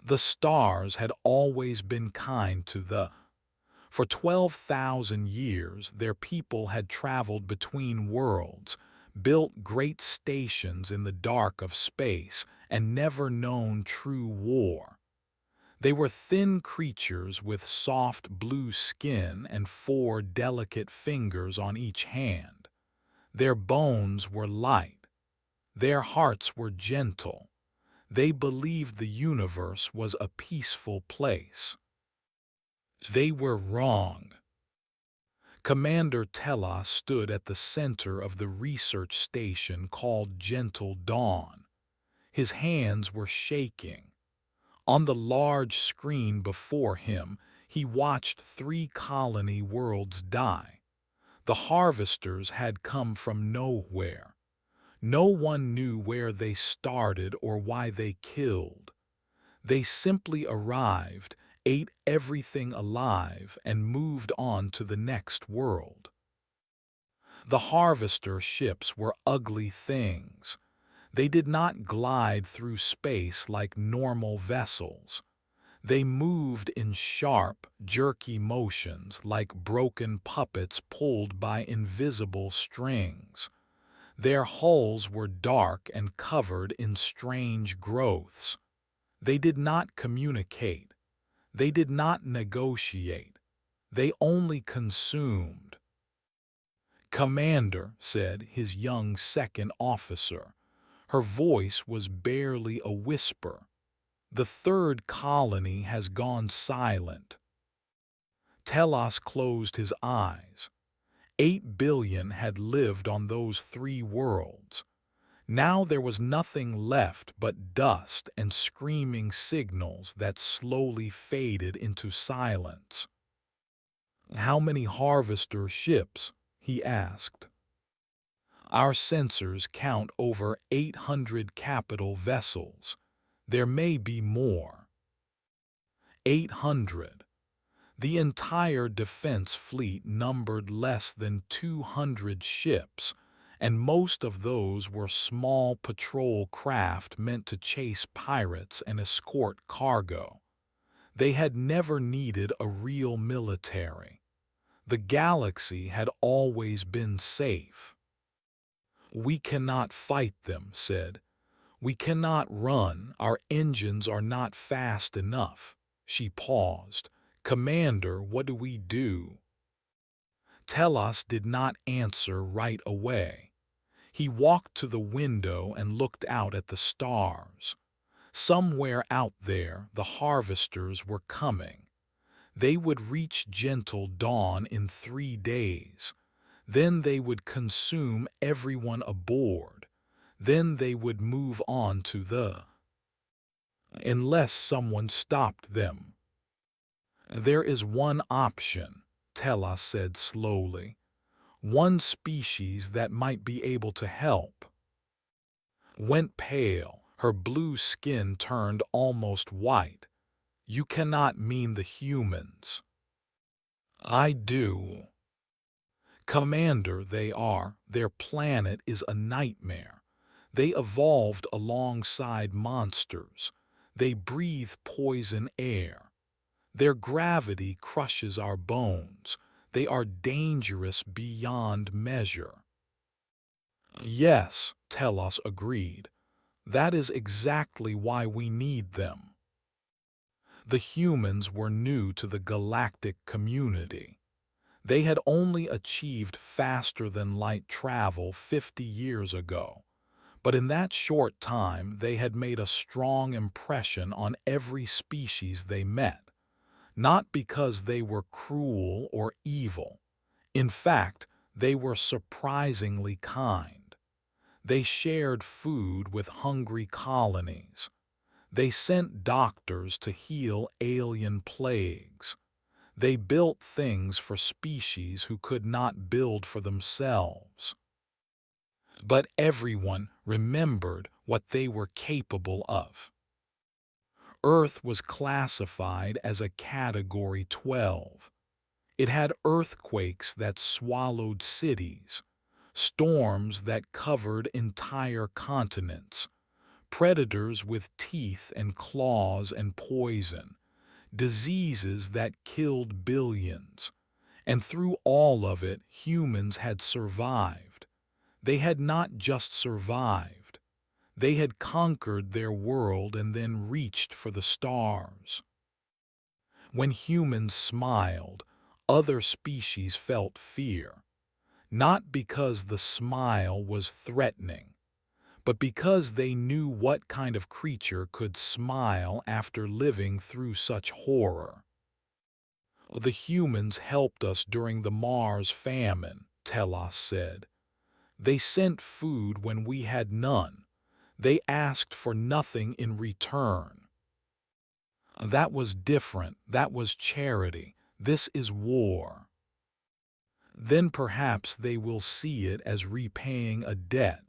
The stars had always been kind to the. For 12,000 years, their people had traveled between worlds, built great stations in the dark of space, and never known true war. They were thin creatures with soft blue skin and 4 delicate fingers on each hand. Their bones were light. Their hearts were gentle. They believed the universe was a peaceful place. They were wrong. Commander Telos stood at the center of the research station called Gentle Dawn. His hands were shaking. On the large screen before him, he watched 3 colony worlds die. The harvesters had come from nowhere. No one knew where they started or why they killed. They simply arrived, ate everything alive, and moved on to the next world. The harvester ships were ugly things. They did not glide through space like normal vessels. They moved in sharp, jerky motions like broken puppets pulled by invisible strings. Their hulls were dark and covered in strange growths. They did not communicate. They did not negotiate. They only consumed. "Commander," said his young second officer. Her voice was barely a whisper. "The 3rd colony has gone silent." Telos closed his eyes. 8 billion had lived on those 3 worlds. Now there was nothing left but dust and screaming signals that slowly faded into silence. "How many harvester ships?" he asked. "Our sensors count over 800 capital vessels. There may be more." 800. The entire defense fleet numbered less than 200 ships, and most of those were small patrol craft meant to chase pirates and escort cargo. They had never needed a real military. The galaxy had always been safe. "We cannot fight them," said. "We cannot run, our engines are not fast enough." She paused. "Commander, what do we do?" Telos did not answer right away. He walked to the window and looked out at the stars. Somewhere out there, the harvesters were coming. They would reach Gentle Dawn in 3 days. Then they would consume everyone aboard. Then they would move on to the. Unless someone stopped them. "There is one option," Telos said slowly. "One species that might be able to help." Went pale, her blue skin turned almost white. "You cannot mean the humans." "I do." "Commander, their planet is a nightmare. They evolved alongside monsters. They breathe poison air. Their gravity crushes our bones. They are dangerous beyond measure." "Yes," Telos agreed. "That is exactly why we need them." The humans were new to the galactic community. They had only achieved faster-than-light travel 50 years ago, but in that short time they had made a strong impression on every species they met, not because they were cruel or evil. In fact, they were surprisingly kind. They shared food with hungry colonies. They sent doctors to heal alien plagues. They built things for species who could not build for themselves. But everyone remembered what they were capable of. Earth was classified as a Category 12. It had earthquakes that swallowed cities, storms that covered entire continents, predators with teeth and claws and poison, diseases that killed billions. And through all of it, humans had survived. They had not just survived. They had conquered their world and then reached for the stars. When humans smiled, other species felt fear, not because the smile was threatening, but because they knew what kind of creature could smile after living through such horror. The humans helped us during the Mars famine, Telos said. They sent food when we had none. They asked for nothing in return. That was different. That was charity. This is war. Then perhaps they will see it as repaying a debt,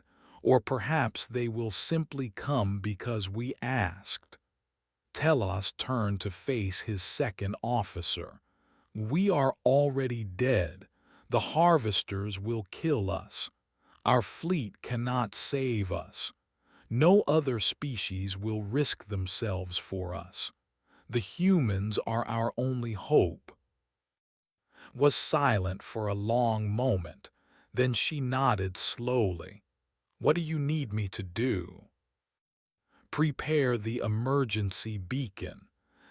or perhaps they will simply come because we asked. Telos turned to face his second officer. We are already dead. The harvesters will kill us. Our fleet cannot save us. No other species will risk themselves for us. The humans are our only hope. Was silent for a long moment. Then she nodded slowly. What do you need me to do? Prepare the emergency beacon.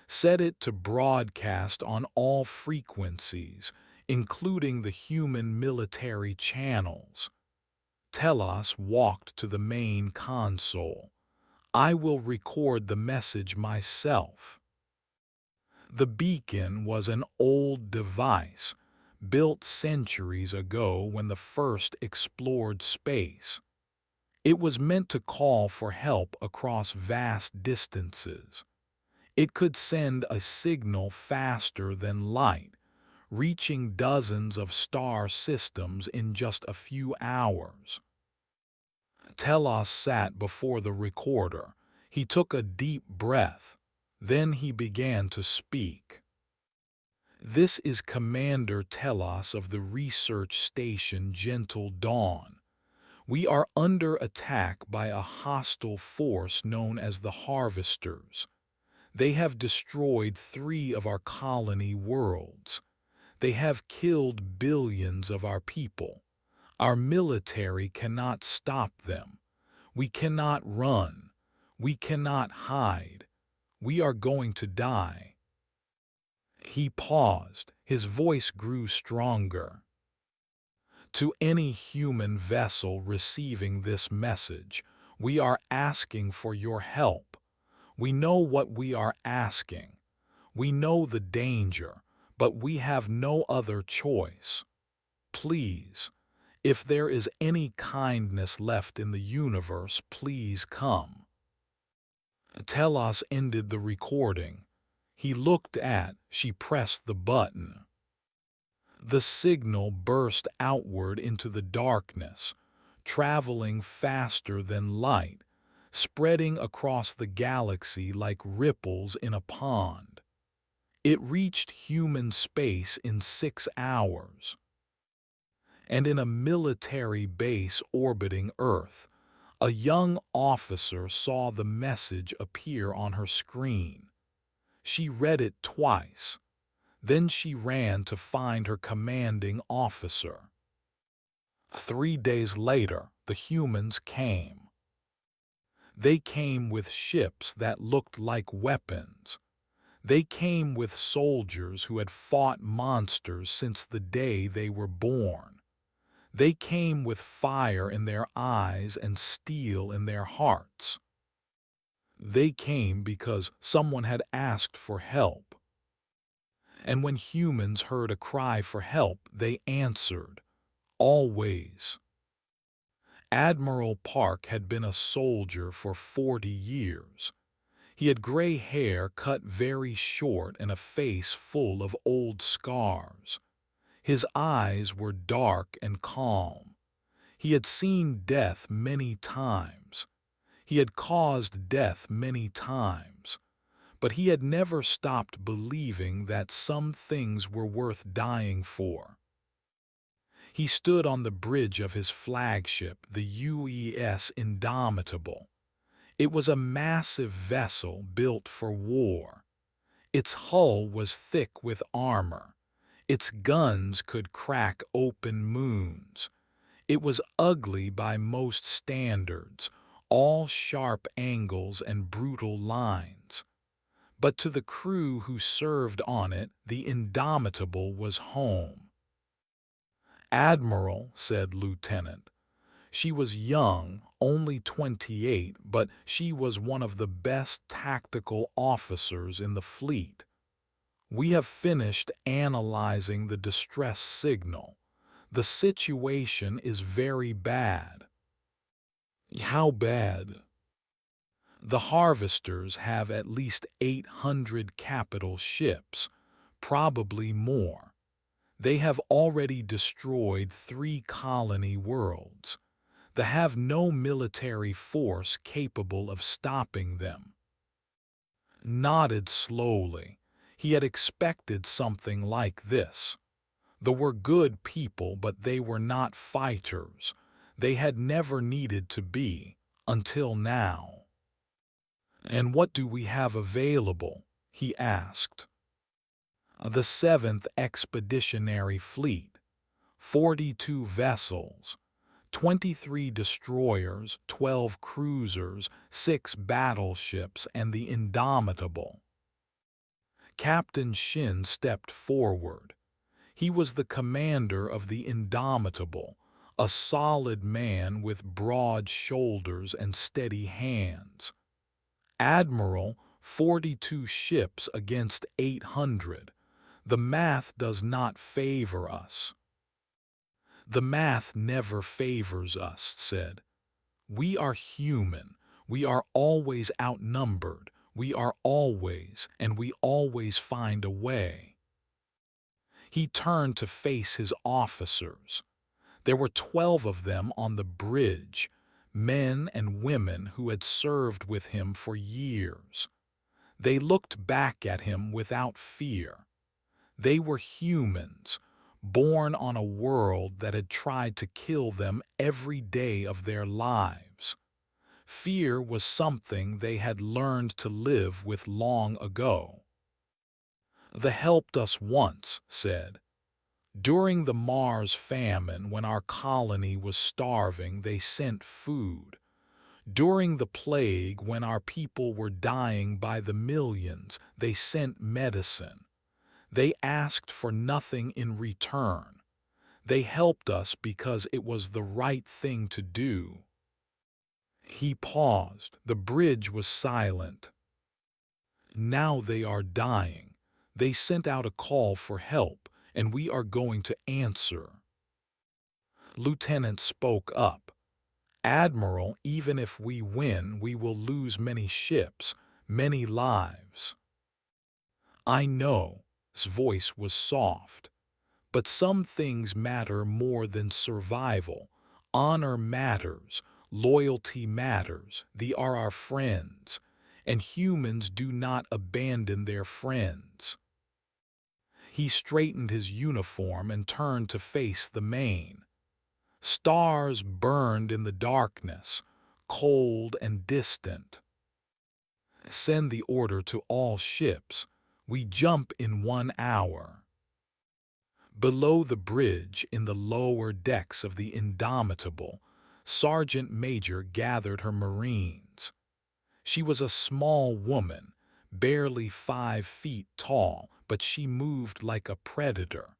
Set it to broadcast on all frequencies, including the human military channels. Telos walked to the main console. I will record the message myself. The beacon was an old device, built centuries ago when the first explored space. It was meant to call for help across vast distances. It could send a signal faster than light, reaching dozens of star systems in just a few hours. Telos sat before the recorder. He took a deep breath. Then he began to speak. This is Commander Telos of the research station Gentle Dawn. We are under attack by a hostile force known as the Harvesters. They have destroyed 3 of our colony worlds. They have killed billions of our people. Our military cannot stop them. We cannot run. We cannot hide. We are going to die. He paused. His voice grew stronger. To any human vessel receiving this message, we are asking for your help. We know what we are asking. We know the danger, but we have no other choice. Please, if there is any kindness left in the universe, please come. Telos ended the recording. He looked at, she pressed the button. The signal burst outward into the darkness, traveling faster than light, spreading across the galaxy like ripples in a pond. It reached human space in 6 hours. And in a military base orbiting Earth, a young officer saw the message appear on her screen. She read it twice. Then she ran to find her commanding officer. 3 days later, the humans came. They came with ships that looked like weapons. They came with soldiers who had fought monsters since the day they were born. They came with fire in their eyes and steel in their hearts. They came because someone had asked for help. And when humans heard a cry for help, they answered. Always. Admiral Park had been a soldier for 40 years. He had gray hair cut very short and a face full of old scars. His eyes were dark and calm. He had seen death many times. He had caused death many times. But he had never stopped believing that some things were worth dying for. He stood on the bridge of his flagship, the UES Indomitable. It was a massive vessel built for war. Its hull was thick with armor. Its guns could crack open moons. It was ugly by most standards, all sharp angles and brutal lines. But to the crew who served on it, the Indomitable was home. "Admiral," said Lieutenant. She was young, only 28, but she was one of the best tactical officers in the fleet. "We have finished analyzing the distress signal. The situation is very bad." "How bad?" "The harvesters have at least 800 capital ships, probably more. They have already destroyed 3 colony worlds. They have no military force capable of stopping them." Nodded slowly. He had expected something like this. They were good people, but they were not fighters. They had never needed to be, until now. "And what do we have available?" he asked. "The 7th Expeditionary Fleet, 42 vessels, 23 destroyers, 12 cruisers, 6 battleships, and the Indomitable." Captain Shin stepped forward. He was the commander of the Indomitable, a solid man with broad shoulders and steady hands. "Admiral, 42 ships against 800. The math does not favor us." "The math never favors us," said. "We are human. We are always outnumbered. We are always, and we always find a way." He turned to face his officers. There were 12 of them on the bridge, men and women who had served with him for years. They looked back at him without fear. They were humans, born on a world that had tried to kill them every day of their lives. Fear was something they had learned to live with long ago. "They helped us once," said. "During the Mars famine, when our colony was starving, they sent food. During the plague, when our people were dying by the millions, they sent medicine. They asked for nothing in return. They helped us because it was the right thing to do." He paused. The bridge was silent. "Now they are dying. They sent out a call for help, and we are going to answer." Lieutenant spoke up. "Admiral, even if we win, we will lose many ships, many lives." "I know." His voice was soft. "But some things matter more than survival. Honor matters. Loyalty matters. They are our friends. And humans do not abandon their friends." He straightened his uniform and turned to face the main. Stars burned in the darkness, cold and distant. "Send the order to all ships. We jump in 1 hour." Below the bridge, in the lower decks of the Indomitable, Sergeant Major gathered her Marines. She was a small woman, barely 5 feet tall, but she moved like a predator.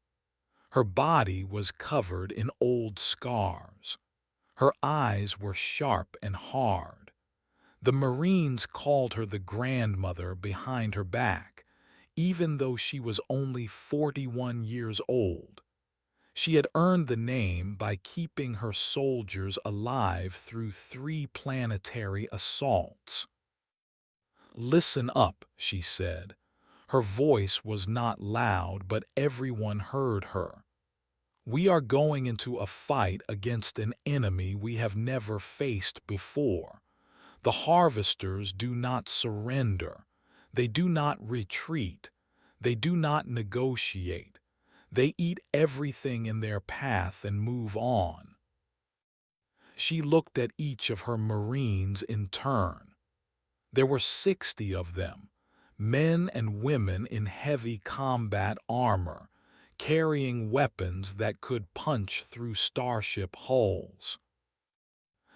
Her body was covered in old scars. Her eyes were sharp and hard. The Marines called her the grandmother behind her back, even though she was only 41 years old. She had earned the name by keeping her soldiers alive through 3 planetary assaults. "Listen up," she said. Her voice was not loud, but everyone heard her. "We are going into a fight against an enemy we have never faced before. The harvesters do not surrender. They do not retreat. They do not negotiate. They eat everything in their path and move on." She looked at each of her Marines in turn. There were 60 of them, men and women in heavy combat armor, carrying weapons that could punch through starship hulls.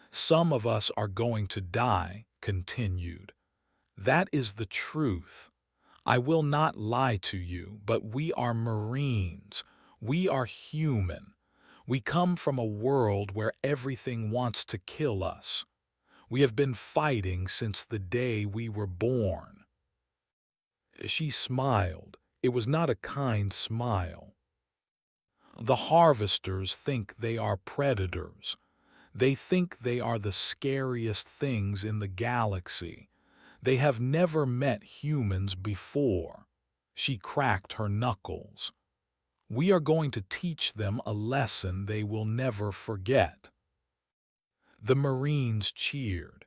Some of us are going to die, continued. That is the truth. I will not lie to you, but we are Marines. We are human. We come from a world where everything wants to kill us. We have been fighting since the day we were born. She smiled. It was not a kind smile. The harvesters think they are predators. They think they are the scariest things in the galaxy. They have never met humans before. She cracked her knuckles. We are going to teach them a lesson they will never forget. The Marines cheered.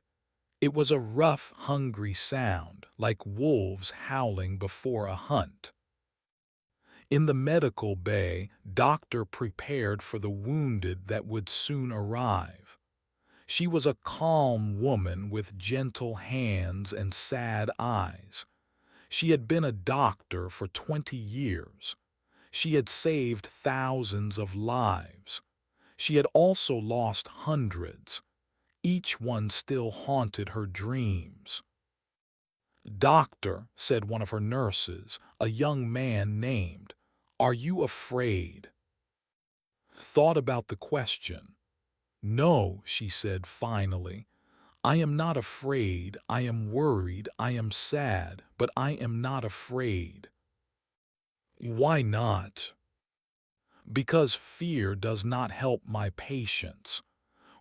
It was a rough, hungry sound, like wolves howling before a hunt. In the medical bay, doctor prepared for the wounded that would soon arrive. She was a calm woman with gentle hands and sad eyes. She had been a doctor for 20 years. She had saved thousands of lives. She had also lost hundreds. Each one still haunted her dreams. "Doctor," said one of her nurses, a young man named, "are you afraid?" Thought about the question. "No," she said finally. "I am not afraid, I am worried, I am sad, but I am not afraid." "Why not?" "Because fear does not help my patients.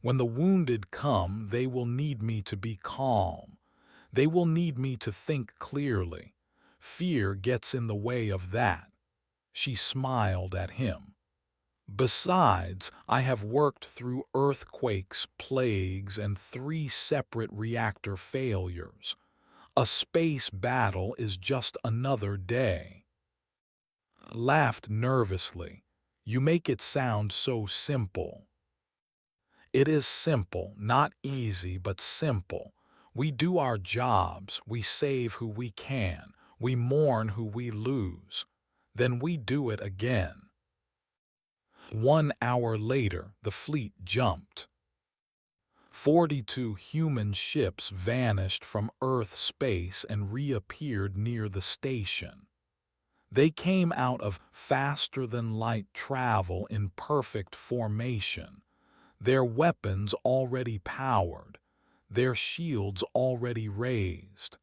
When the wounded come, they will need me to be calm. They will need me to think clearly. Fear gets in the way of that." She smiled at him. "Besides, I have worked through earthquakes, plagues, and 3 separate reactor failures. A space battle is just another day." Laughed nervously. "You make it sound so simple." "It is simple, not easy, but simple. We do our jobs, we save who we can, we mourn who we lose. Then we do it again." 1 hour later, the fleet jumped. 42 human ships vanished from Earth space and reappeared near the station. They came out of faster-than-light travel in perfect formation, their weapons already powered, their shields already raised.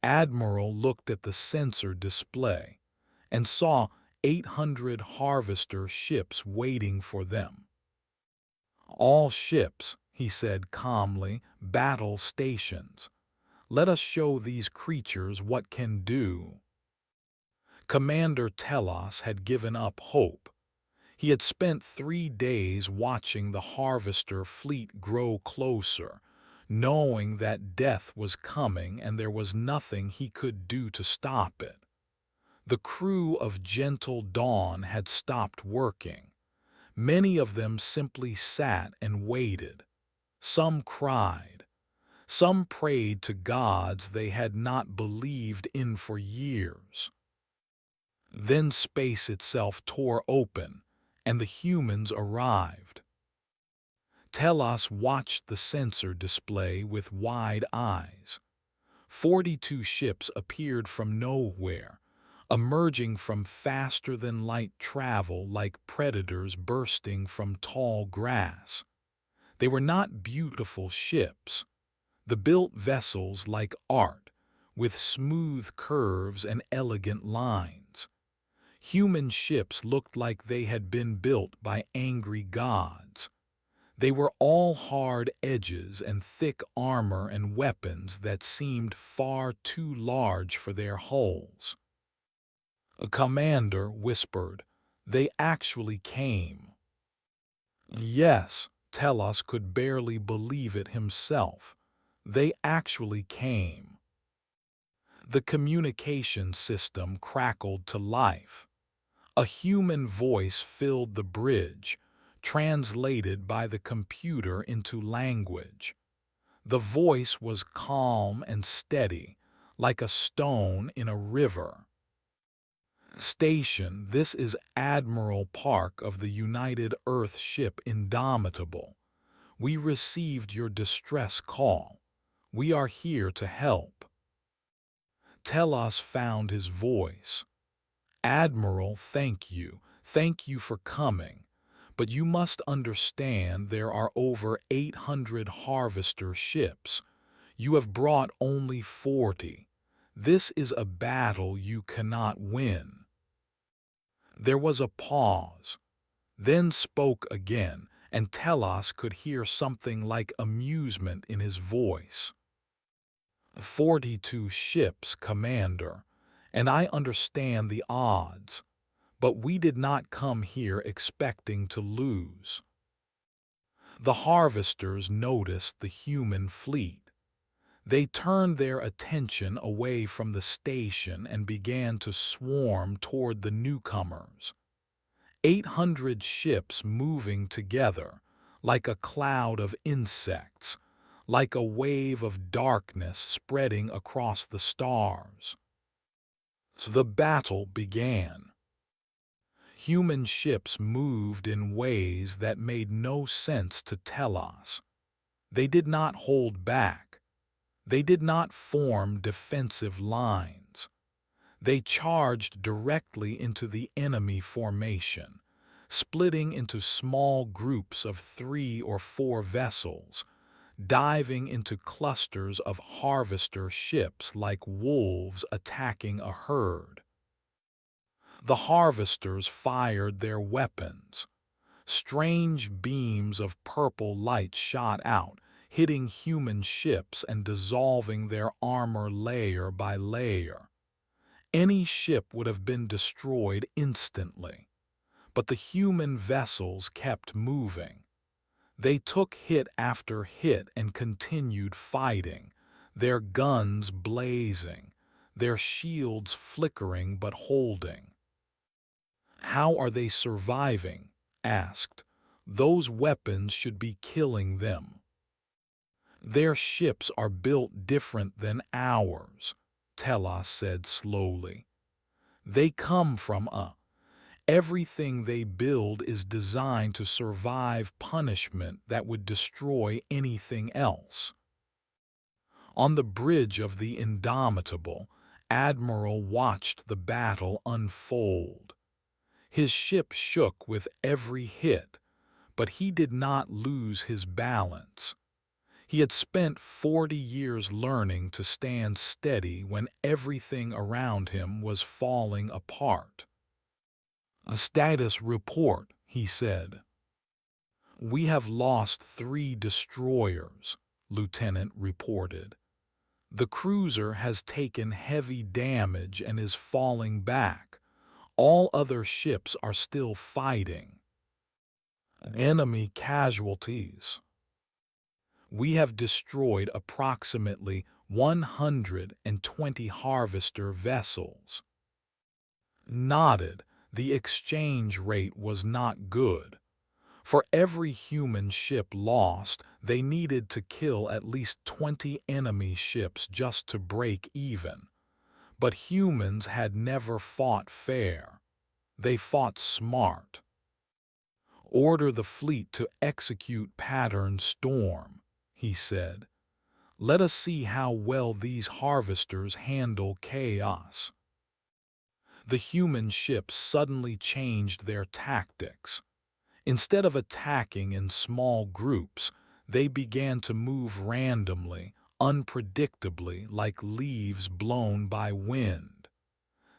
Admiral looked at the sensor display and saw 800 harvester ships waiting for them. "All ships," he said calmly, "battle stations. Let us show these creatures what can do." Commander Telos had given up hope. He had spent 3 days watching the harvester fleet grow closer, knowing that death was coming and there was nothing he could do to stop it. The crew of Gentle Dawn had stopped working. Many of them simply sat and waited. Some cried. Some prayed to gods they had not believed in for years. Then space itself tore open, and the humans arrived. Telos watched the sensor display with wide eyes. 42 ships appeared from nowhere, emerging from faster-than-light travel like predators bursting from tall grass. They were not beautiful ships. The built vessels like art, with smooth curves and elegant lines. Human ships looked like they had been built by angry gods. They were all hard edges and thick armor and weapons that seemed far too large for their hulls. A commander whispered, "They actually came." Yes, Telos could barely believe it himself. They actually came. The communication system crackled to life. A human voice filled the bridge, translated by the computer into language. The voice was calm and steady, like a stone in a river. "Station, this is Admiral Park of the United Earth ship Indomitable. We received your distress call. We are here to help." Telos found his voice. "Admiral, thank you. Thank you for coming. But you must understand there are over 800 harvester ships. You have brought only 40. This is a battle you cannot win." There was a pause, then spoke again, and Telos could hear something like amusement in his voice. 42 ships, Commander, and I understand the odds, but we did not come here expecting to lose." The harvesters noticed the human fleet. They turned their attention away from the station and began to swarm toward the newcomers. 800 ships moving together, like a cloud of insects, like a wave of darkness spreading across the stars. So the battle began. Human ships moved in ways that made no sense to Telos. They did not hold back. They did not form defensive lines. They charged directly into the enemy formation, splitting into small groups of 3 or 4 vessels, diving into clusters of harvester ships like wolves attacking a herd. The harvesters fired their weapons. Strange beams of purple light shot out, hitting human ships and dissolving their armor layer by layer. Any ship would have been destroyed instantly, but the human vessels kept moving. They took hit after hit and continued fighting, their guns blazing, their shields flickering but holding. "How are they surviving?" asked. "Those weapons should be killing them." "Their ships are built different than ours," Telos said slowly. "They come from everything they build is designed to survive punishment that would destroy anything else." On the bridge of the Indomitable, Admiral watched the battle unfold. His ship shook with every hit, but he did not lose his balance. He had spent 40 years learning to stand steady when everything around him was falling apart. "A status report," he said. "We have lost 3 destroyers," Lieutenant reported. "The cruiser has taken heavy damage and is falling back. All other ships are still fighting." "Enemy casualties." "We have destroyed approximately 120 harvester vessels." Nodded. The exchange rate was not good. For every human ship lost, they needed to kill at least 20 enemy ships just to break even. But humans had never fought fair. They fought smart. "Order the fleet to execute Pattern Storm," he said. "Let us see how well these harvesters handle chaos." The human ships suddenly changed their tactics. Instead of attacking in small groups, they began to move randomly, unpredictably, like leaves blown by wind.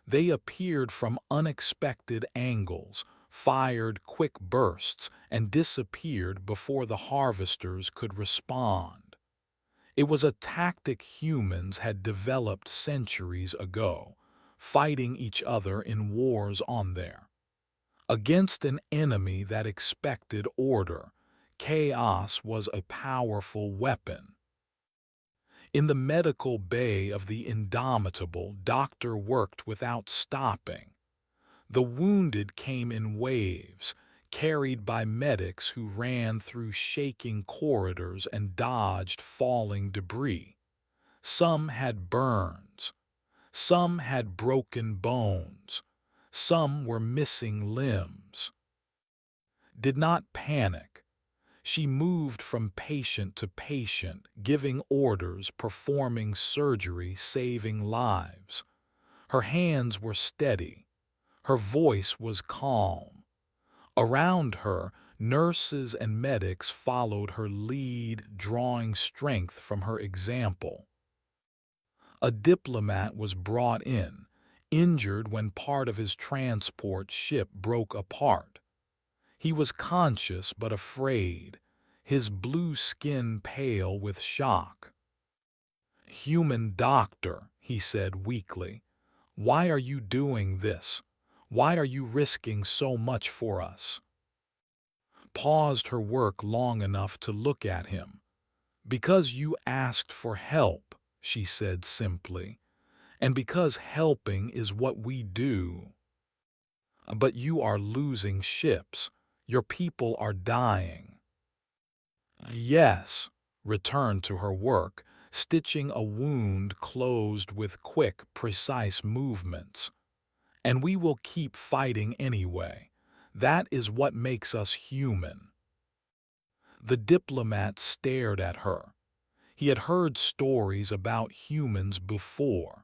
They appeared from unexpected angles, fired quick bursts, and disappeared before the harvesters could respond. It was a tactic humans had developed centuries ago, fighting each other in wars on there. Against an enemy that expected order, chaos was a powerful weapon. In the medical bay of the Indomitable, Doctor worked without stopping. The wounded came in waves, carried by medics who ran through shaking corridors and dodged falling debris. Some had burns. Some had broken bones. Some were missing limbs. Did not panic. She moved from patient to patient, giving orders, performing surgery, saving lives. Her hands were steady. Her voice was calm. Around her, nurses and medics followed her lead, drawing strength from her example. A diplomat was brought in, injured when part of his transport ship broke apart. He was conscious but afraid, his blue skin pale with shock. "Human doctor," he said weakly, "why are you doing this? Why are you risking so much for us?" Paused her work long enough to look at him. "Because you asked for help," she said simply, "and because helping is what we do. But you are losing ships. Your people are dying." "Yes," returned to her work, stitching a wound closed with quick, precise movements. "And we will keep fighting anyway. That is what makes us human." The diplomat stared at her. He had heard stories about humans before.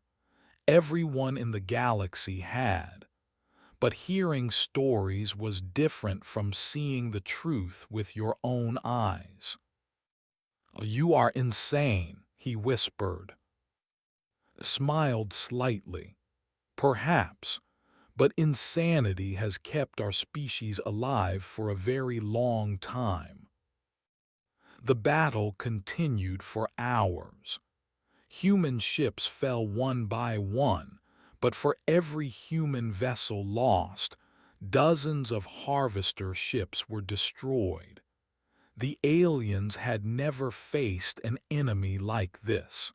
Everyone in the galaxy had. But hearing stories was different from seeing the truth with your own eyes. "You are insane," he whispered. Smiled slightly. "Perhaps, but insanity has kept our species alive for a very long time." The battle continued for hours. Human ships fell one by one, but for every human vessel lost, dozens of harvester ships were destroyed. The aliens had never faced an enemy like this.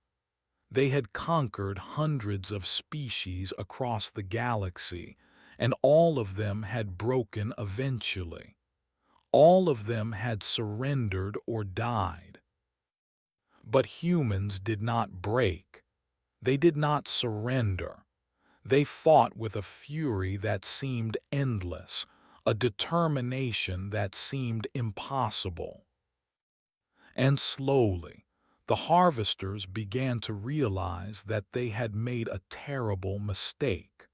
They had conquered hundreds of species across the galaxy, and all of them had broken eventually. All of them had surrendered or died. But humans did not break. They did not surrender. They fought with a fury that seemed endless, a determination that seemed impossible. And slowly, the harvesters began to realize that they had made a terrible mistake.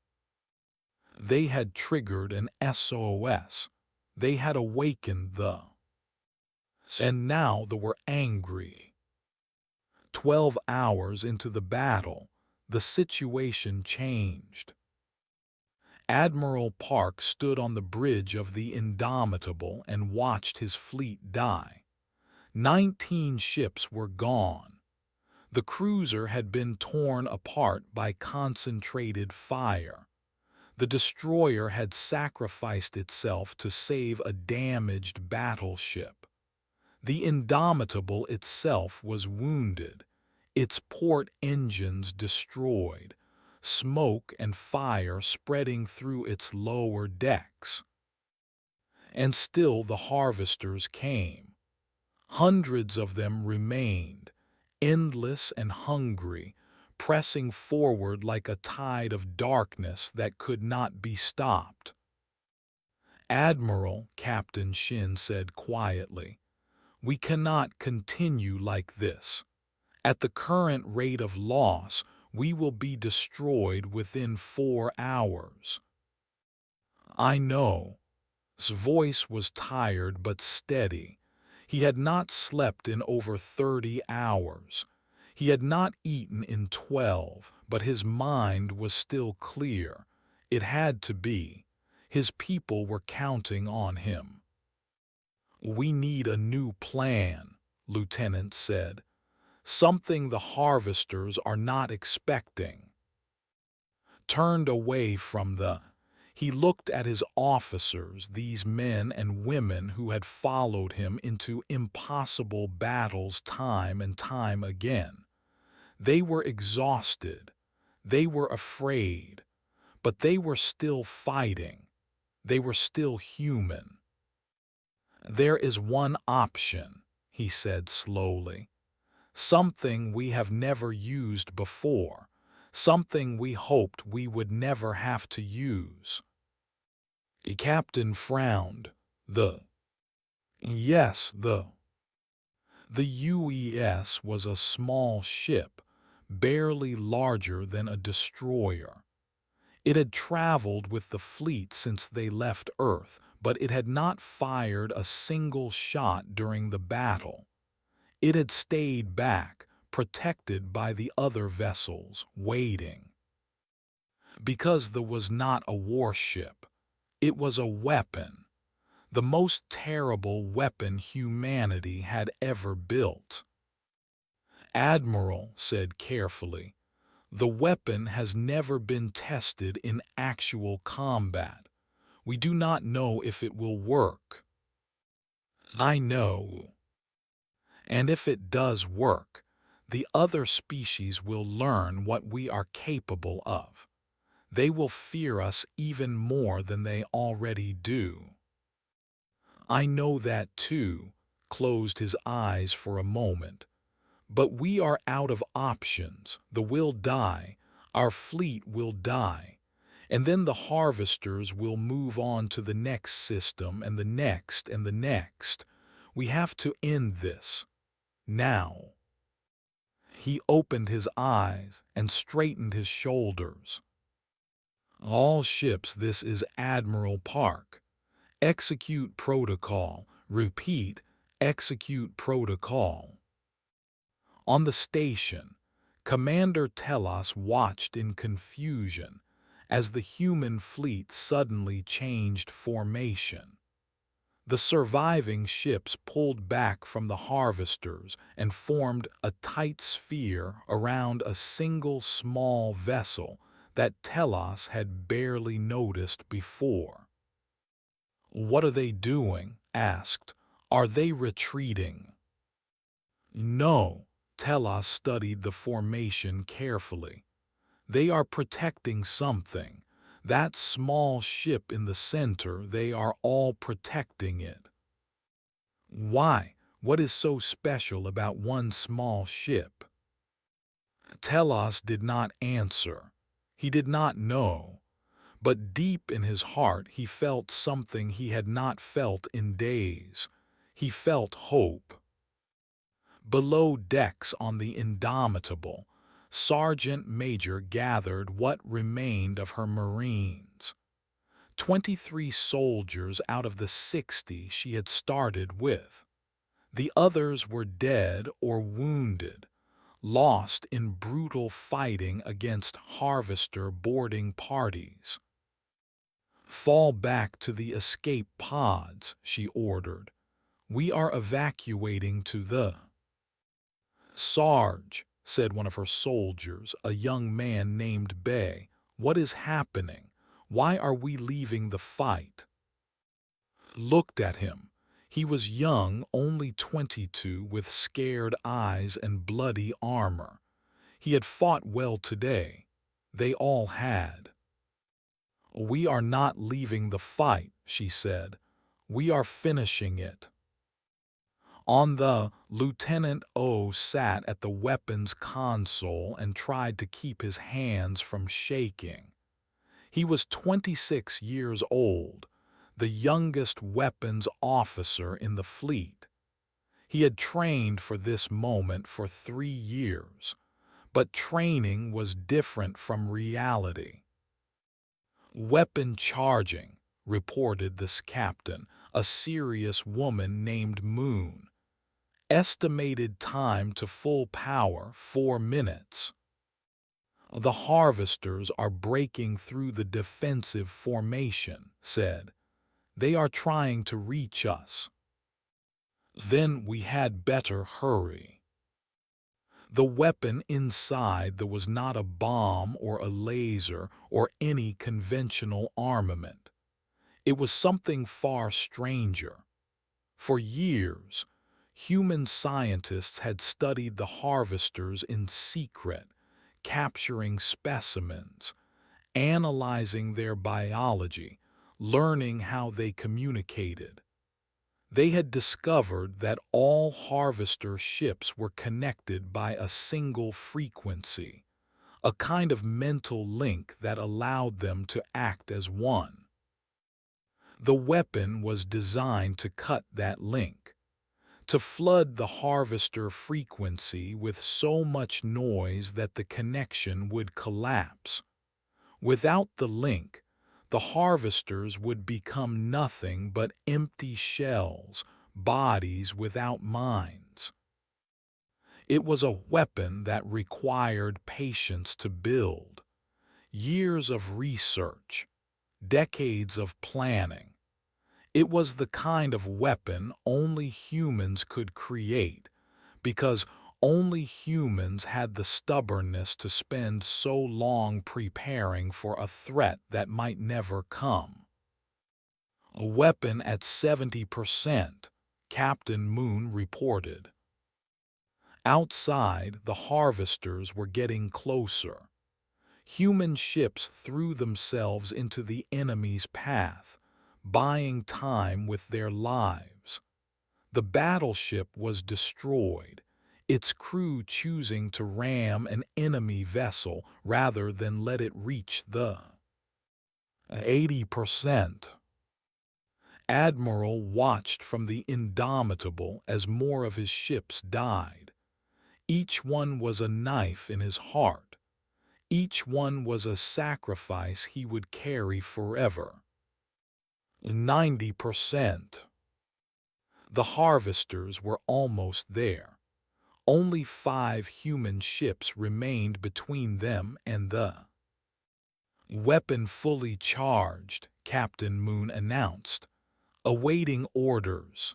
They had triggered an SOS. They had awakened and now they were angry. 12 hours into the battle, the situation changed. Admiral Park stood on the bridge of the Indomitable and watched his fleet die. 19 ships were gone. The cruiser had been torn apart by concentrated fire. The destroyer had sacrificed itself to save a damaged battleship. The Indomitable itself was wounded, its port engines destroyed, smoke and fire spreading through its lower decks. And still the harvesters came. Hundreds of them remained, endless and hungry, pressing forward like a tide of darkness that could not be stopped. "Admiral," Captain Shin said quietly, "we cannot continue like this. At the current rate of loss, we will be destroyed within 4 hours." "I know." His voice was tired but steady. He had not slept in over 30 hours. He had not eaten in 12, but his mind was still clear. It had to be. His people were counting on him. "We need a new plan," Lieutenant said. "Something the harvesters are not expecting." Turned away from he looked at his officers, these men and women who had followed him into impossible battles time and time again. They were exhausted. They were afraid. But they were still fighting. They were still human. There is one option, he said slowly. Something we have never used before. Something we hoped we would never have to use. The captain frowned. Yes, The UES was a small ship, barely larger than a destroyer. It had traveled with the fleet since they left Earth, but it had not fired a single shot during the battle. It had stayed back, protected by the other vessels, waiting. Because there was not a warship. It was a weapon, the most terrible weapon humanity had ever built. Admiral said carefully, the weapon has never been tested in actual combat. We do not know if it will work. I know. And if it does work, the other species will learn what we are capable of. They will fear us even more than they already do. I know that too, closed his eyes for a moment. But we are out of options. The will die, our fleet will die, and then the harvesters will move on to the next system and the next and the next. We have to end this. Now. He opened his eyes and straightened his shoulders. All ships, this is Admiral Park. Execute protocol. Repeat, execute protocol. On the station, Commander Telos watched in confusion as the human fleet suddenly changed formation. The surviving ships pulled back from the harvesters and formed a tight sphere around a single small vessel that Telos had barely noticed before. What are they doing? Asked. Are they retreating? No, Telos studied the formation carefully. They are protecting something. That small ship in the center, they are all protecting it. Why? What is so special about one small ship? Telos did not answer. He did not know. But deep in his heart he felt something he had not felt in days. He felt hope. Below decks on the Indomitable, Sergeant Major gathered what remained of her Marines. 23 soldiers out of the 60 she had started with. The others were dead or wounded, lost in brutal fighting against harvester boarding parties. Fall back to the escape pods, she ordered. We are evacuating to the... Sarge, said one of her soldiers, a young man named Bay, what is happening? Why are we leaving the fight? Looked at him. He was young, only 22, with scared eyes and bloody armor. He had fought well today. They all had. We are not leaving the fight, she said. We are finishing it. On the Lieutenant O sat at the weapons console and tried to keep his hands from shaking. He was 26 years old, the youngest weapons officer in the fleet. He had trained for this moment for 3 years, but training was different from reality. Weapon charging, reported this captain, a serious woman named Moon. Estimated time to full power 4 minutes. The harvesters are breaking through the defensive formation, said. They are trying to reach us. Then we had better hurry. The weapon inside there was not a bomb or a laser or any conventional armament. It was something far stranger. For years, human scientists had studied the harvesters in secret, capturing specimens, analyzing their biology, learning how they communicated. They had discovered that all harvester ships were connected by a single frequency, a kind of mental link that allowed them to act as one. The weapon was designed to cut that link, to flood the harvester frequency with so much noise that the connection would collapse. Without the link, the harvesters would become nothing but empty shells, bodies without minds. It was a weapon that required patience to build, years of research, decades of planning. It was the kind of weapon only humans could create, because only humans had the stubbornness to spend so long preparing for a threat that might never come. A weapon at 70%, Captain Moon reported. Outside, the harvesters were getting closer. Human ships threw themselves into the enemy's path, buying time with their lives. The battleship was destroyed, its crew choosing to ram an enemy vessel rather than let it reach the 80%. Admiral watched from the Indomitable as more of his ships died. Each one was a knife in his heart. Each one was a sacrifice he would carry forever. 90%. The harvesters were almost there. Only 5 human ships remained between them and the weapon fully charged, Captain Moon announced, awaiting orders.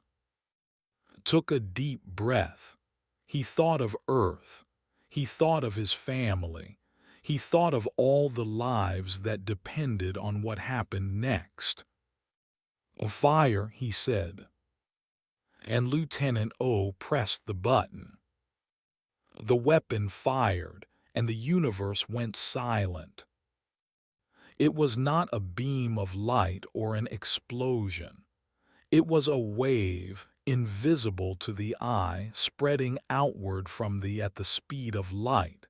Took a deep breath. He thought of Earth. He thought of his family. He thought of all the lives that depended on what happened next. Fire, he said. And Lieutenant O pressed the button. The weapon fired, and the universe went silent. It was not a beam of light or an explosion. It was a wave, invisible to the eye, spreading outward from at the speed of light.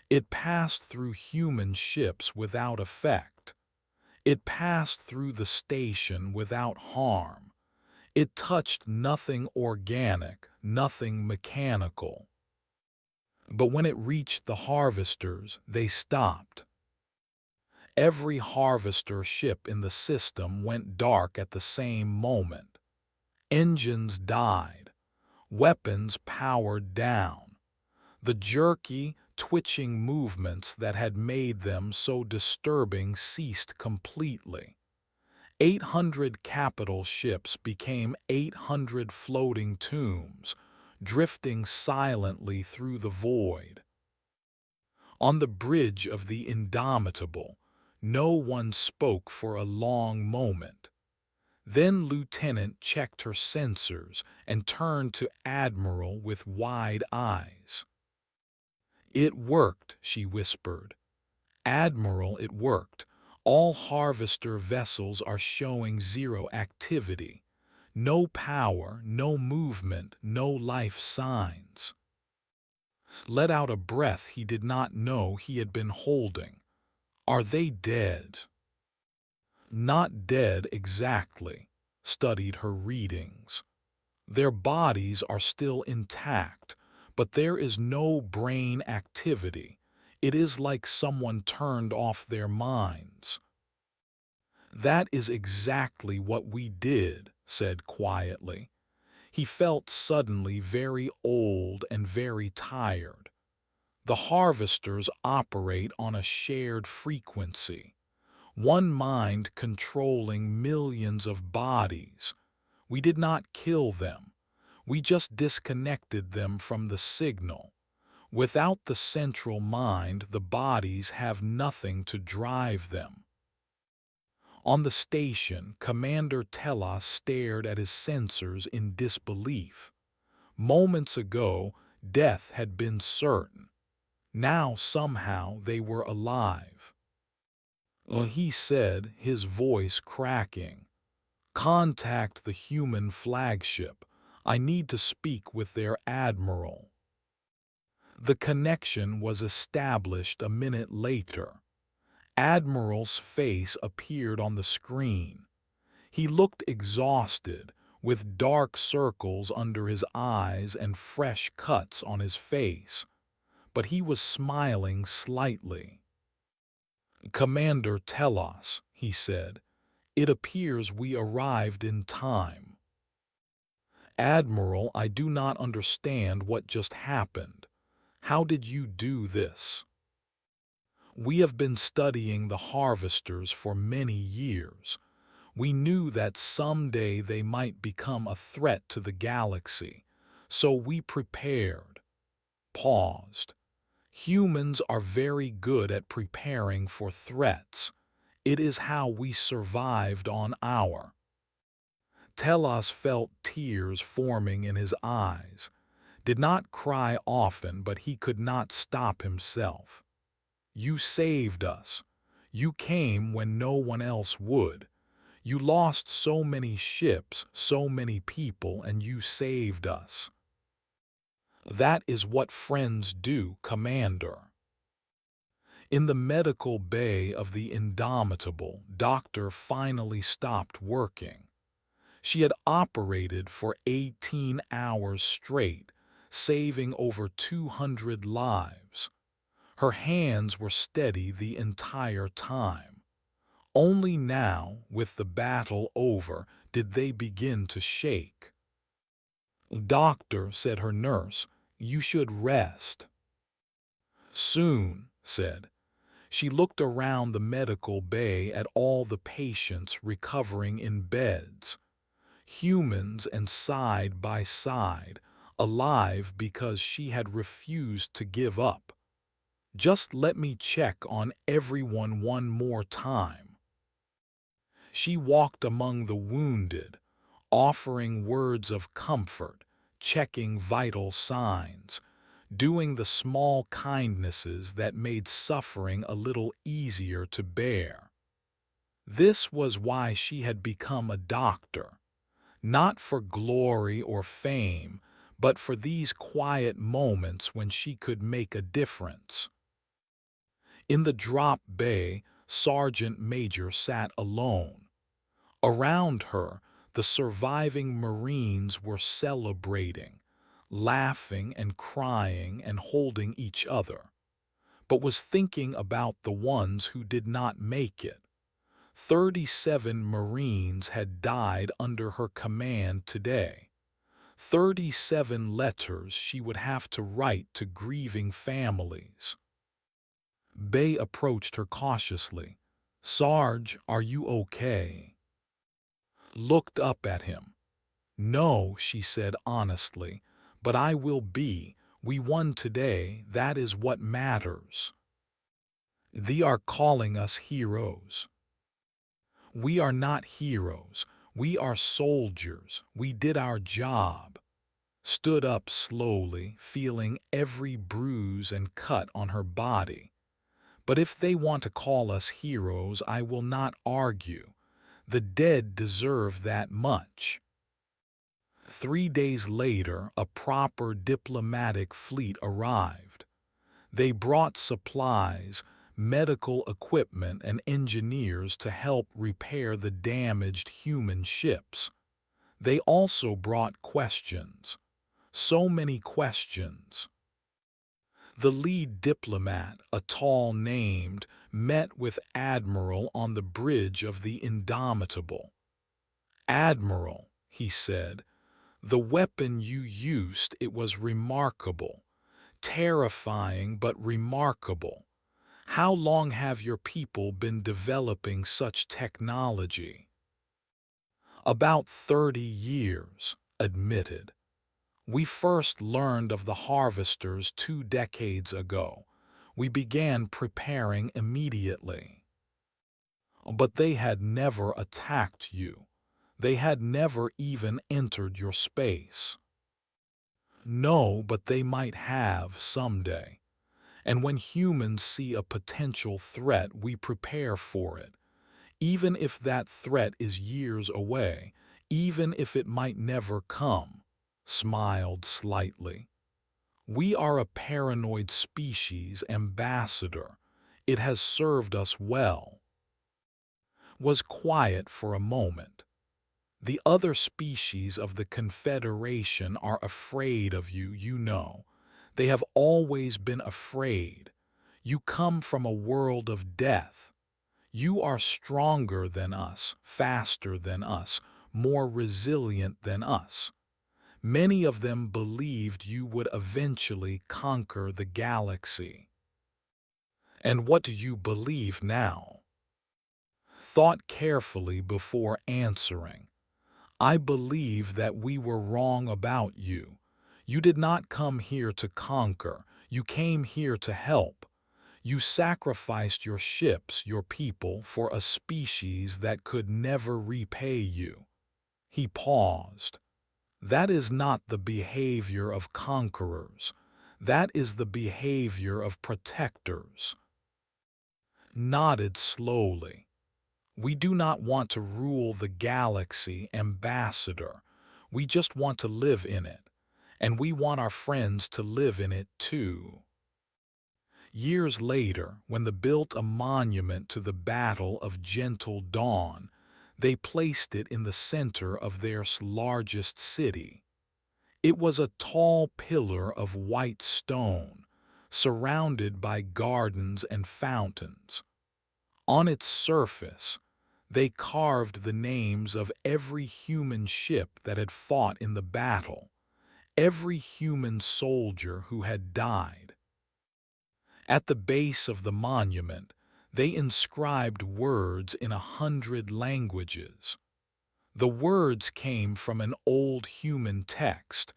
It passed through human ships without effect. It passed through the station without harm. It touched nothing organic, nothing mechanical. But when it reached the harvesters, they stopped. Every harvester ship in the system went dark at the same moment. Engines died. Weapons powered down. The jerky, twitching movements that had made them so disturbing ceased completely. 800 capital ships became 800 floating tombs, drifting silently through the void. On the bridge of the Indomitable, no one spoke for a long moment. Then Lieutenant checked her sensors and turned to Admiral with wide eyes. "It worked," she whispered. "Admiral, it worked. All harvester vessels are showing zero activity. No power, no movement, no life signs." Let out a breath he did not know he had been holding. "Are they dead?" "Not dead exactly," studied her readings. "Their bodies are still intact, but there is no brain activity. It is like someone turned off their minds." "That is exactly what we did," said quietly. He felt suddenly very old and very tired. The harvesters operate on a shared frequency. One mind controlling millions of bodies. We did not kill them. We just disconnected them from the signal. Without the central mind, the bodies have nothing to drive them. On the station, Commander Telos stared at his sensors in disbelief. Moments ago, death had been certain. Now somehow they were alive. He said, his voice cracking. Contact the human flagship. I need to speak with their admiral." The connection was established a minute later. Admiral's face appeared on the screen. He looked exhausted, with dark circles under his eyes and fresh cuts on his face, but he was smiling slightly. "Commander Telos," he said, "it appears we arrived in time." "Admiral, I do not understand what just happened. How did you do this?" "We have been studying the harvesters for many years. We knew that someday they might become a threat to the galaxy, so we prepared." Paused. "Humans are very good at preparing for threats. It is how we survived on our—" Telos felt tears forming in his eyes. Did not cry often, but he could not stop himself. "You saved us. You came when no one else would. You lost so many ships, so many people, and you saved us." "That is what friends do, Commander." In the medical bay of the Indomitable, Doctor finally stopped working. She had operated for 18 hours straight, saving over 200 lives. Her hands were steady the entire time. Only now, with the battle over, did they begin to shake. "Doctor," said her nurse, "you should rest." "Soon," said. She looked around the medical bay at all the patients recovering in beds. Humans and side by side, alive because she had refused to give up. "Just let me check on everyone one more time." She walked among the wounded, offering words of comfort, checking vital signs, doing the small kindnesses that made suffering a little easier to bear. This was why she had become a doctor, not for glory or fame, but for these quiet moments when she could make a difference. In the drop bay, Sergeant Major sat alone. Around her, the surviving Marines were celebrating, laughing and crying and holding each other, but was thinking about the ones who did not make it. 37 Marines had died under her command today. 37 letters she would have to write to grieving families. Bay approached her cautiously. "Sarge, are you okay?" Looked up at him. "No," she said honestly, "but I will be. We won today, that is what matters." "They are calling us heroes." "We are not heroes. We are soldiers. We did our job." Stood up slowly, feeling every bruise and cut on her body. "But if they want to call us heroes, I will not argue. The dead deserve that much." 3 days later, a proper diplomatic fleet arrived. They brought supplies, medical equipment, and engineers to help repair the damaged human ships. They also brought questions. So many questions. The lead diplomat, a tall named, met with Admiral on the bridge of the Indomitable. "Admiral," he said, "the weapon you used, it was remarkable. Terrifying but remarkable. How long have your people been developing such technology?" "About 30 years, admitted. We first learned of the harvesters 2 decades ago. We began preparing immediately." "But they had never attacked you. They had never even entered your space." "No, but they might have someday. And when humans see a potential threat, we prepare for it. even if that threat is years away, even if it might never come, smiled slightly. We are a paranoid species ambassador. It has served us well. Was quiet for a moment. The other species of the Confederation are afraid of you, you know. They have always been afraid. You come from a world of death. You are stronger than us, faster than us, more resilient than us. Many of them believed you would eventually conquer the galaxy. And what do you believe now? Thought carefully before answering. I believe that we were wrong about you. You did not come here to conquer. You came here to help. You sacrificed your ships, your people, for a species that could never repay you. He paused. That is not the behavior of conquerors. That is the behavior of protectors. Nodded slowly. We do not want to rule the galaxy, Ambassador. We just want to live in it. And we want our friends to live in it too. Years later, when they built a monument to the Battle of Gentle Dawn, they placed it in the center of their largest city. It was a tall pillar of white stone, surrounded by gardens and fountains. On its surface, they carved the names of every human ship that had fought in the battle, every human soldier who had died. At the base of the monument, they inscribed words in 100 languages. The words came from an old human text,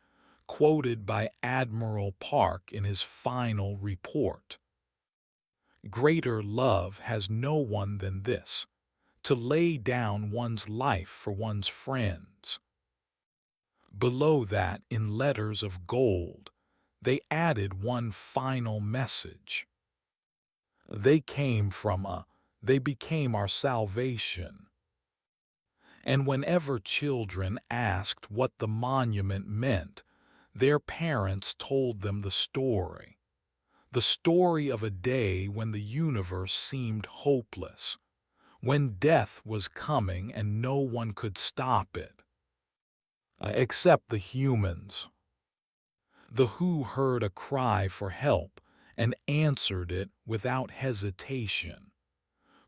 quoted by Admiral Park in his final report. Greater love has no one than this, to lay down one's life for one's friends. Below that, in letters of gold, they added one final message. They became our salvation. And whenever children asked what the monument meant, their parents told them the story of a day when the universe seemed hopeless, when death was coming and no one could stop it. Except the humans. The Who heard a cry for help and answered it without hesitation.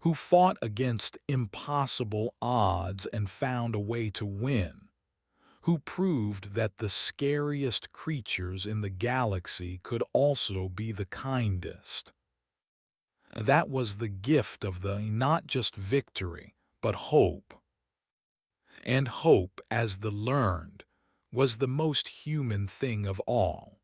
Who fought against impossible odds and found a way to win. Who proved that the scariest creatures in the galaxy could also be the kindest. That was the gift of the not just victory, but hope. And hope, as the learned, was the most human thing of all.